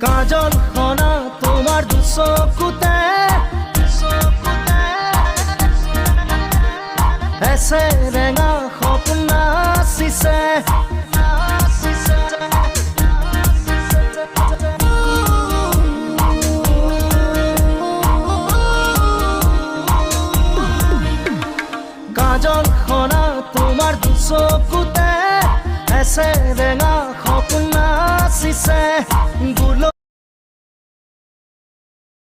কাজল খনা তোমার দুচকুতে এসে ৰেঙা সপোন নাচিছে কাজল খনা তোমার দুচকুতে এসে ৰেঙা সপোন নাচিছে গুলো